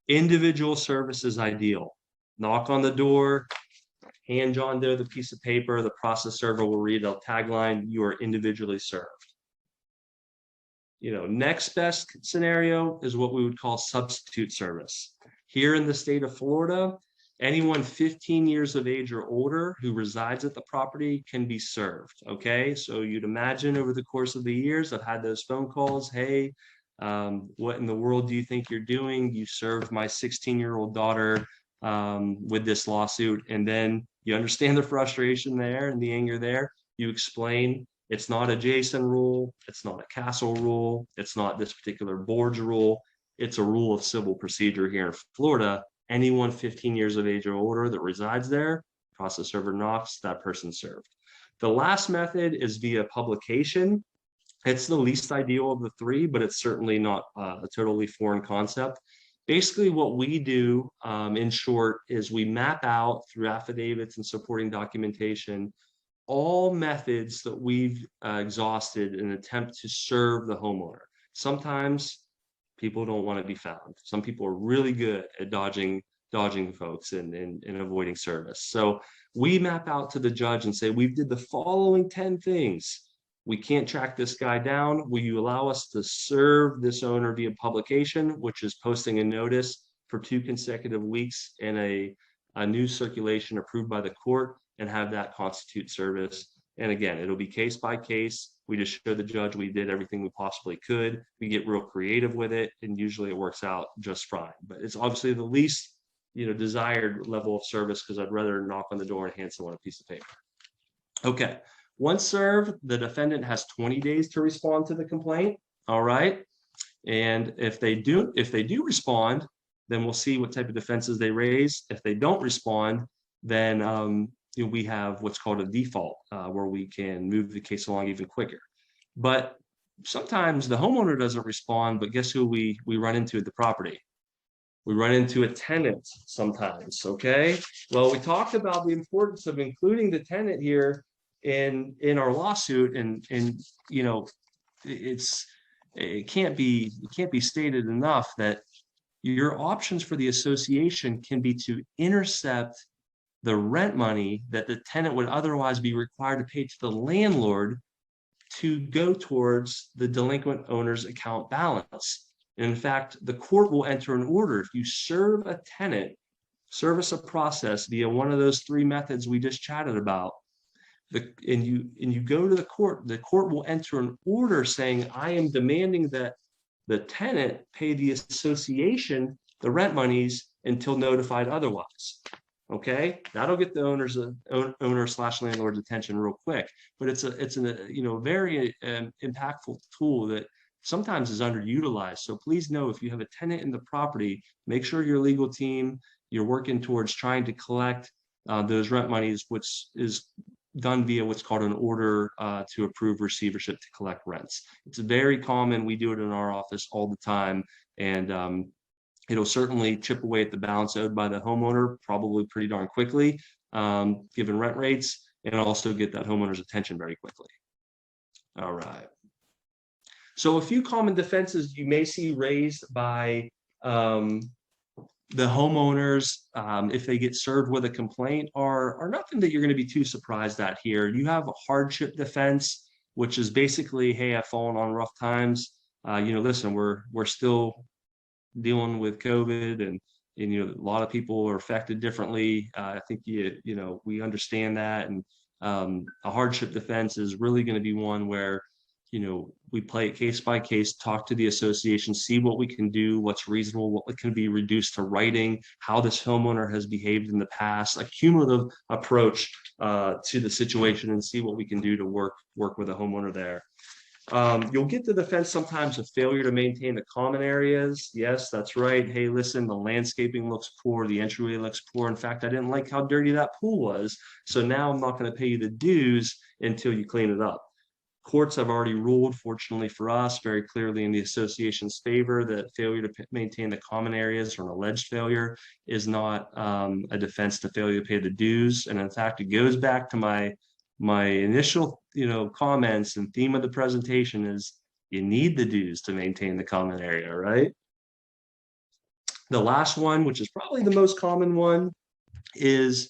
Individual service is ideal. Knock on the door, hand John Doe the piece of paper, the process server will read a tagline, you are individually served. You know, next best scenario is what we would call substitute service. Here in the state of Florida, anyone 15 years of age or older who resides at the property can be served, okay? So you'd imagine over the course of the years, I've had those phone calls, hey, what in the world do you think you're doing? You served my 16-year-old daughter with this lawsuit. And then you understand the frustration there and the anger there. You explain it's not a Jason rule, it's not a Castle rule, it's not this particular board's rule. It's a rule of civil procedure here in Florida. Anyone 15 years of age or older that resides there, process server knocks, that person served. The last method is via publication. It's the least ideal of the three, but it's certainly not a totally foreign concept. Basically, what we do, in short, is we map out through affidavits and supporting documentation all methods that we've exhausted in an attempt to serve the homeowner. Sometimes people don't want to be found. Some people are really good at dodging folks and avoiding service. So we map out to the judge and say, we did the following 10 things. we can't track this guy down. Will you allow us to serve this owner via publication, which is posting a notice for 2 consecutive weeks in a new circulation approved by the court, and have that constitute service? And again, it'll be case by case. We just show the judge we did everything we possibly could. We get real creative with it, and usually it works out just fine. But it's obviously the least, desired level of service, because I'd rather knock on the door and hand someone a piece of paper. Okay. Once served, the defendant has 20 days to respond to the complaint. All right. And if they do respond, then we'll see what type of defenses they raise. If they don't respond, then we have what's called a default, where we can move the case along even quicker. But sometimes the homeowner doesn't respond, but guess who we run into at the property? We run into a tenant sometimes. Okay. Well, we talked about the importance of including the tenant here in our lawsuit, and it can't be stated enough that your options for the association can be to intercept the rent money that the tenant would otherwise be required to pay to the landlord to go towards the delinquent owner's account balance. And in fact, the court will enter an order if you serve a tenant, service a process via one of those 3 methods we just chatted about. And you go to the court will enter an order saying, I am demanding that the tenant pay the association the rent monies until notified otherwise. Okay, that'll get the owner/landlord's attention real quick. But it's a very impactful tool that sometimes is underutilized. So please know, if you have a tenant in the property, make sure your legal team, you're working towards trying to collect those rent monies, which is done via what's called an order to approve receivership to collect rents. It's very common. We do it in our office all the time, and it'll certainly chip away at the balance owed by the homeowner, probably pretty darn quickly, given rent rates, and also get that homeowner's attention very quickly. All right. So a few common defenses you may see raised by the homeowners if they get served with a complaint are nothing that you're going to be too surprised at here. You have a hardship defense, which is basically, hey, I've fallen on rough times. Listen, we're still dealing with COVID, and a lot of people are affected differently. I think we understand that, and a hardship defense is really going to be one where we play it case by case, talk to the association, see what we can do, what's reasonable, what can be reduced to writing, how this homeowner has behaved in the past, a cumulative approach to the situation, and see what we can do to work with a homeowner there. You'll get the defense sometimes of failure to maintain the common areas. Yes, that's right. Hey, listen, the landscaping looks poor, the entryway looks poor. In fact, I didn't like how dirty that pool was, so now I'm not going to pay you the dues until you clean it up. Courts have already ruled, fortunately for us, very clearly in the association's favor that failure to maintain the common areas, or an alleged failure, is not a defense to failure to pay the dues. And in fact, it goes back to my initial comments and theme of the presentation is you need the dues to maintain the common area, right? The last one, which is probably the most common one, is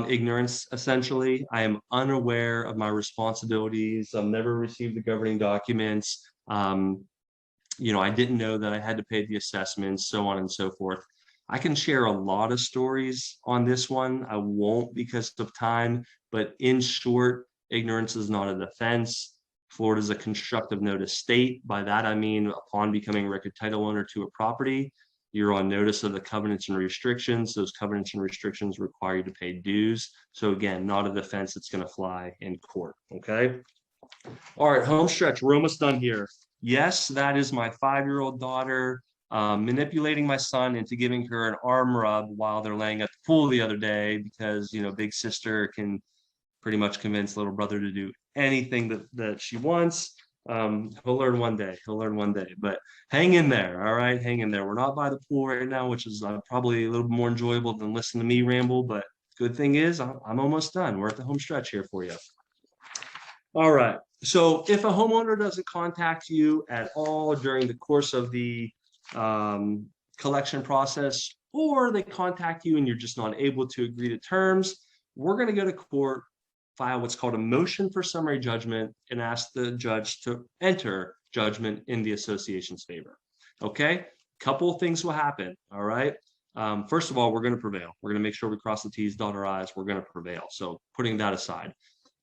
ignorance. Essentially, I am unaware of my responsibilities. I've never received the governing documents. I didn't know that I had to pay the assessments, so on and so forth. I can share a lot of stories on this one. I won't because of time, but in short, ignorance is not a defense. Florida is a constructive notice state. By that, I mean, upon becoming record title owner to a property, you're on notice of the covenants and restrictions. Those covenants and restrictions require you to pay dues. So again, not a defense that's going to fly in court. Okay. All right, home stretch. We're almost done here. Yes, that is my 5-year-old daughter manipulating my son into giving her an arm rub while they're laying at the pool the other day, because big sister can pretty much convince little brother to do anything that she wants. He'll learn one day. But hang in there. All right, hang in there. We're not by the pool right now, which is probably a little more enjoyable than listening to me ramble. But good thing is, I'm almost done. We're at the home stretch here for you. All right. So if a homeowner doesn't contact you at all during the course of the collection process, or they contact you and you're just not able to agree to terms, we're going to go to court. file what's called a motion for summary judgment and ask the judge to enter judgment in the association's favor. Okay, couple of things will happen. All right. First of all, we're going to prevail. We're going to make sure we cross the T's, dot our I's. We're going to prevail. So putting that aside,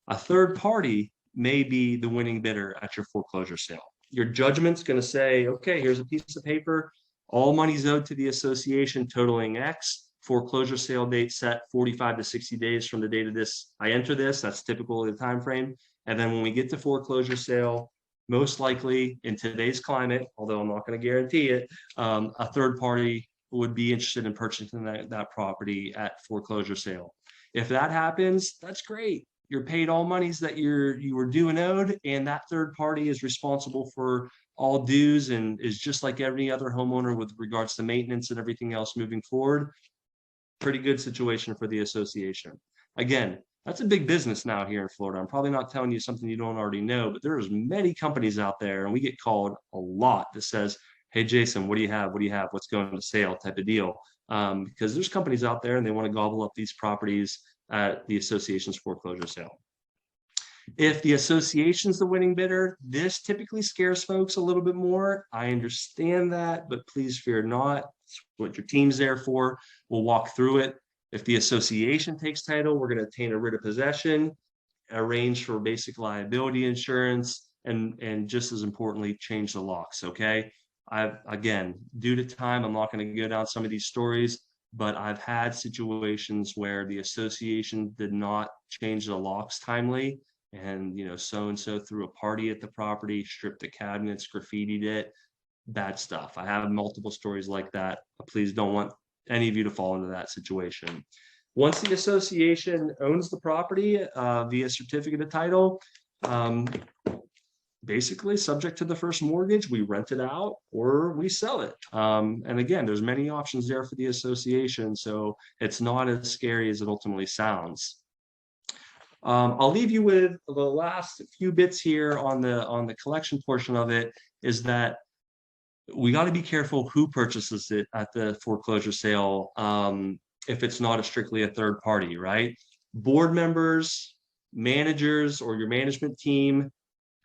a third party may be the winning bidder at your foreclosure sale. Your judgment's going to say, okay, here's a piece of paper. All money's owed to the association totaling X. Foreclosure sale date set 45 to 60 days from the date of this. I enter this. That's typical of the time frame. And then when we get to foreclosure sale, most likely in today's climate, although I'm not going to guarantee it, a third party would be interested in purchasing that property at foreclosure sale. If that happens, that's great. You're paid all monies that you were due and owed, and that third party is responsible for all dues and is just like every other homeowner with regards to maintenance and everything else moving forward. Pretty good situation for the association. Again, that's a big business now here in Florida. I'm probably not telling you something you don't already know, but there's many companies out there, and we get called a lot that says, hey, Jason, what do you have? What do you have? What's going to sale type of deal? Because there's companies out there and they want to gobble up these properties at the association's foreclosure sale. If the association's the winning bidder, this typically scares folks a little bit more. I understand that, but please fear not. It's what your team's there for. We'll walk through it. If the association takes title, we're going to obtain a writ of possession, arrange for basic liability insurance, and just as importantly, change the locks. Okay. Again, due to time, I'm not going to go down some of these stories, but I've had situations where the association did not change the locks timely, and so-and-so threw a party at the property, stripped the cabinets, graffitied it, bad stuff. I have multiple stories like that. Please don't want any of you to fall into that situation. Once the association owns the property via certificate of title, basically subject to the first mortgage, we rent it out or we sell it. And again, there's many options there for the association, so it's not as scary as it ultimately sounds. I'll leave you with the last few bits here on the collection portion of it, is that we got to be careful who purchases it at the foreclosure sale if it's not strictly a third party, right? Board members, managers, or your management team,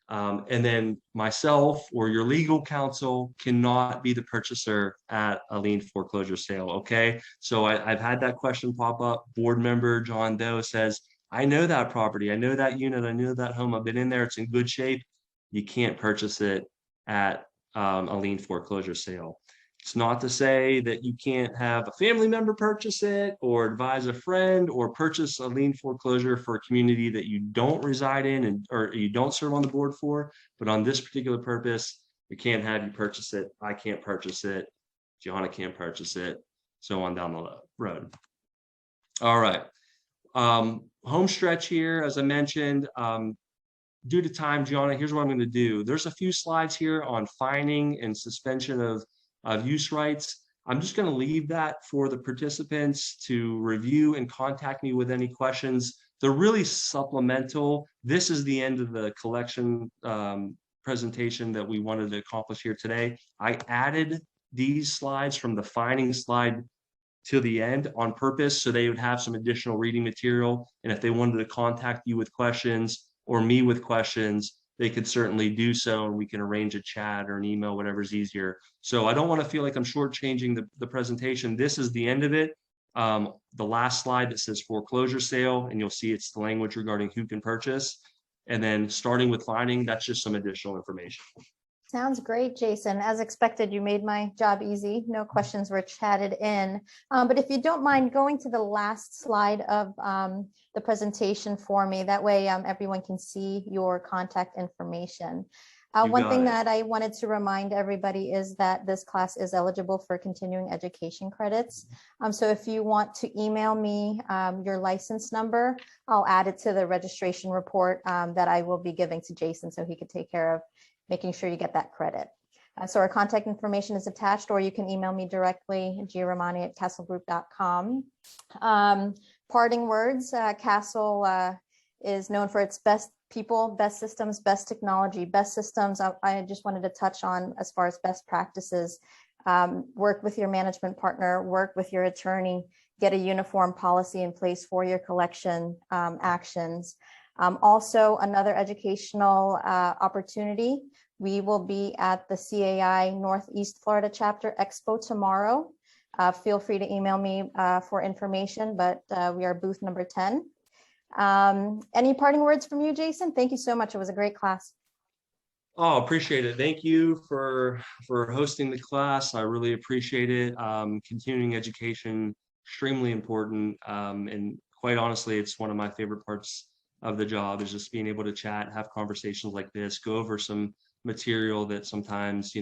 and then myself or your legal counsel cannot be the purchaser at a lien foreclosure sale. Okay. So I've had that question pop up. Board member John Doe says, I know that property. I know that unit. I know that home. I've been in there. It's in good shape. You can't purchase it at a lien foreclosure sale. It's not to say that you can't have a family member purchase it or advise a friend or purchase a lien foreclosure for a community that you don't reside in or you don't serve on the board for. But on this particular purpose, we can't have you purchase it. I can't purchase it. Gianna can't purchase it. So on down the road. All right. Home stretch here, as I mentioned, due to time, Gianna, here's what I'm going to do. There's a few slides here on fining and suspension of use rights. I'm just going to leave that for the participants to review and contact me with any questions. They're really supplemental. This is the end of the collection presentation that we wanted to accomplish here today. I added these slides from the fining slide to the end on purpose so they would have some additional reading material. And if they wanted to contact you with questions or me with questions, they could certainly do so, and we can arrange a chat or an email, whatever's easier. So I don't want to feel like I'm shortchanging the presentation. This is the end of it. The last slide that says foreclosure sale, and you'll see it's the language regarding who can purchase. And then starting with finding, that's just some additional information.
Sounds great, Jason. As expected, you made my job easy. No questions were chatted in. But if you don't mind going to the last slide of the presentation for me, that way everyone can see your contact information. One thing that I wanted to remind everybody is that this class is eligible for continuing education credits. So if you want to email me your license number, I'll add it to the registration report that I will be giving to Jason so he could take care of making sure you get that credit. So our contact information is attached, or you can email me directly, giaramani@castlegroup.com. Parting words, Castle is known for its best people, best systems, best technology, best systems. I just wanted to touch on as far as best practices. Work with your management partner, work with your attorney, get a uniform policy in place for your collection actions. Also, another educational opportunity. We will be at the CAI Northeast Florida Chapter Expo tomorrow. Feel free to email me for information, but we are booth number 10. Any parting words from you, Jason? Thank you so much. It was a great class.
Oh, appreciate it. Thank you for hosting the class. I really appreciate it. Continuing education, extremely important. And quite honestly, it's one of my favorite parts of the job is just being able to chat, have conversations like this, go over some material that sometimes,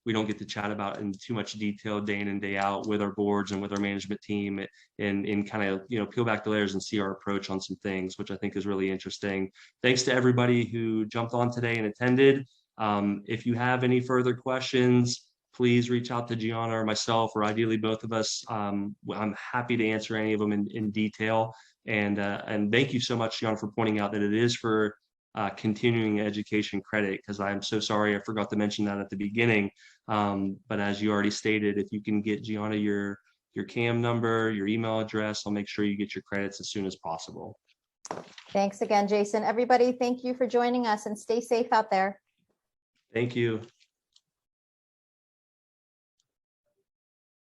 we don't get to chat about in too much detail day in and day out with our boards and with our management team, and kind of, peel back the layers and see our approach on some things, which I think is really interesting. Thanks to everybody who jumped on today and attended. If you have any further questions, please reach out to Gianna or myself, or ideally both of us. I'm happy to answer any of them in detail. And thank you so much, Gianna, for pointing out that it is for continuing education credit, because I'm so sorry I forgot to mention that at the beginning. But as you already stated, if you can get Gianna your CAM number, your email address, I'll make sure you get your credits as soon as possible.
Thanks again, Jason. Everybody, thank you for joining us, and stay safe out there.
Thank you.